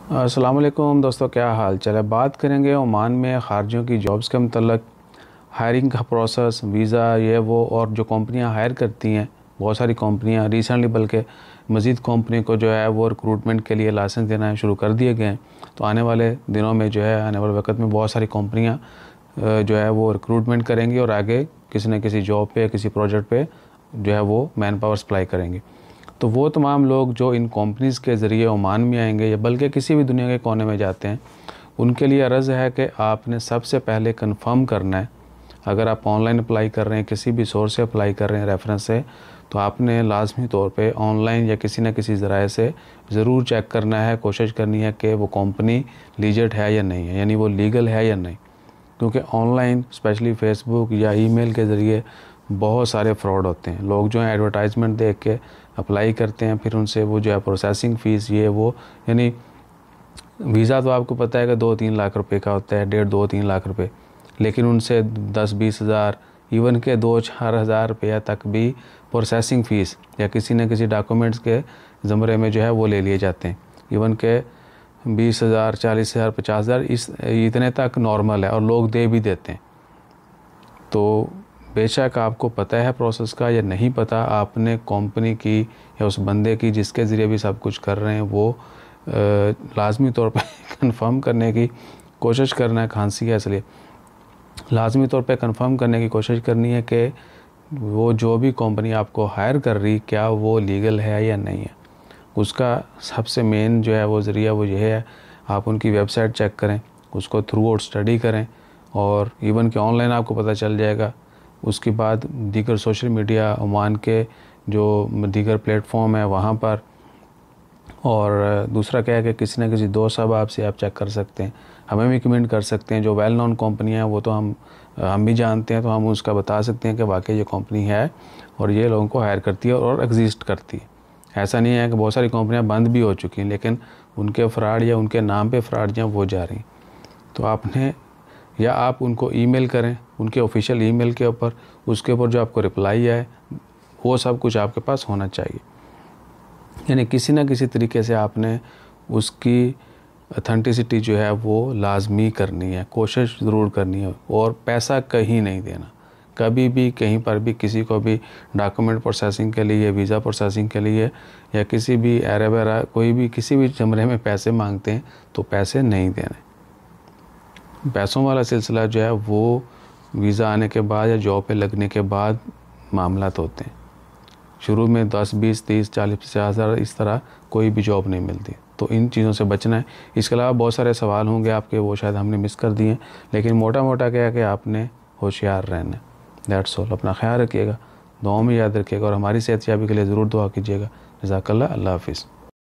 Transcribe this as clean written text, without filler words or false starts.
अस्सलाम वालेकुम दोस्तों, क्या हाल चाल है। बात करेंगे ओमान में ख़ारजियों की जॉब्स के मतलब, हायरिंग का प्रोसेस, वीज़ा, ये वो, और जो कंपनियां हायर करती हैं, बहुत सारी कंपनियां रिसेंटली बल्कि मज़ीद कंपनी को जो है वो रिक्रूटमेंट के लिए लाइसेंस देना शुरू कर दिए गए हैं। तो आने वाले दिनों में जो है, आने वाले वक्त में बहुत सारी कंपनियाँ जो है वो रिक्रूटमेंट करेंगी और आगे किसी न किसी जॉब पे, किसी प्रोजेक्ट पे जो है वो मैन पावर सप्लाई करेंगे। तो वो तमाम लोग जो इन कंपनीज़ के ज़रिए ओमान में आएंगे या बल्कि किसी भी दुनिया के कोने में जाते हैं, उनके लिए अर्ज़ है कि आपने सबसे पहले कंफर्म करना है। अगर आप ऑनलाइन अप्लाई कर रहे हैं, किसी भी सोर्स से अप्लाई कर रहे हैं, रेफरेंस से, तो आपने लाजमी तौर पे ऑनलाइन या किसी न किसी ज़राए से ज़रूर चेक करना है, कोशिश करनी है कि वो कंपनी लीजिट है या नहीं है, यानी वो लीगल है या नहीं। क्योंकि ऑनलाइन स्पेशली फ़ेसबुक या ईमेल के ज़रिए बहुत सारे फ्रॉड होते हैं। लोग जो है एडवर्टाइजमेंट देख के अप्लाई करते हैं, फिर उनसे वो जो है प्रोसेसिंग फ़ीस, ये वो, यानी वीज़ा तो आपको पता है कि 2-3 लाख रुपए का होता है, 1.5-2-3 लाख रुपए, लेकिन उनसे 10-20 हज़ार, इवन के 2-4 हज़ार रुपया तक भी प्रोसेसिंग फ़ीस या किसी न किसी डॉक्यूमेंट्स के ज़मरे में जो है वो ले लिए जाते हैं। इवन के 20,000, 40,000, 50,000 इस इतने तक नॉर्मल है और लोग दे भी देते हैं। तो बेशक आपको पता है प्रोसेस का या नहीं पता, आपने कंपनी की या उस बंदे की जिसके ज़रिए भी सब कुछ कर रहे हैं वो लाजमी तौर पे कंफर्म करने की कोशिश करना है। खांसी है इसलिए लाजमी तौर पे कंफर्म करने की कोशिश करनी है कि वो जो भी कंपनी आपको हायर कर रही, क्या वो लीगल है या नहीं है। उसका सबसे मेन जो है वो ज़रिया वो ये है, आप उनकी वेबसाइट चेक करें, उसको थ्रू आउट स्टडी करें, और इवन कि ऑनलाइन आपको पता चल जाएगा। उसके बाद दीगर सोशल मीडिया, ओमान के जो दीगर प्लेटफॉर्म है वहाँ पर, और दूसरा क्या है कि किसी न किसी दोस्त साहब से आप चेक कर सकते हैं, हमें भी कमेंट कर सकते हैं। जो वेल नोन कंपनियाँ हैं वो तो हम भी जानते हैं, तो हम उसका बता सकते हैं कि वाकई ये कंपनी है और ये लोगों को हायर करती है और एग्जिस्ट करती है। ऐसा नहीं है कि बहुत सारी कंपनियां बंद भी हो चुकी हैं, लेकिन उनके फ्रॉड या उनके नाम पे फ्रॉड जो वो जा रही। तो आपने, या आप उनको ईमेल करें, उनके ऑफिशियल ईमेल के ऊपर, उसके ऊपर जो आपको रिप्लाई आए वो सब कुछ आपके पास होना चाहिए। यानी किसी न किसी तरीके से आपने उसकी अथेंटिसिटी जो है वो लाजमी करनी है, कोशिश ज़रूर करनी है, और पैसा कहीं नहीं देना। कभी भी कहीं पर भी किसी को भी डॉक्यूमेंट प्रोसेसिंग के लिए, वीज़ा प्रोसेसिंग के लिए, या किसी भी एरे वेरा कोई भी किसी भी जमरे में पैसे मांगते हैं तो पैसे नहीं देने। पैसों वाला सिलसिला जो है वो वीज़ा आने के बाद या जॉब पे लगने के बाद मामलात होते हैं। शुरू में 10, 20, 30, 40, 50 हज़ार इस तरह कोई भी जॉब नहीं मिलती। तो इन चीज़ों से बचना है। इसके अलावा बहुत सारे सवाल होंगे आपके, वो शायद हमने मिस कर दिए, लेकिन मोटा मोटा क्या है कि आपने होशियार रहना है। That's all. अपना ख्याल रखिएगा, दुआओं में याद रखिएगा, और हमारी सेहतयाबी के लिए ज़रूर दुआ कीजिएगा। जज़ाकल्लाह। अल्लाह हाफ़िज़।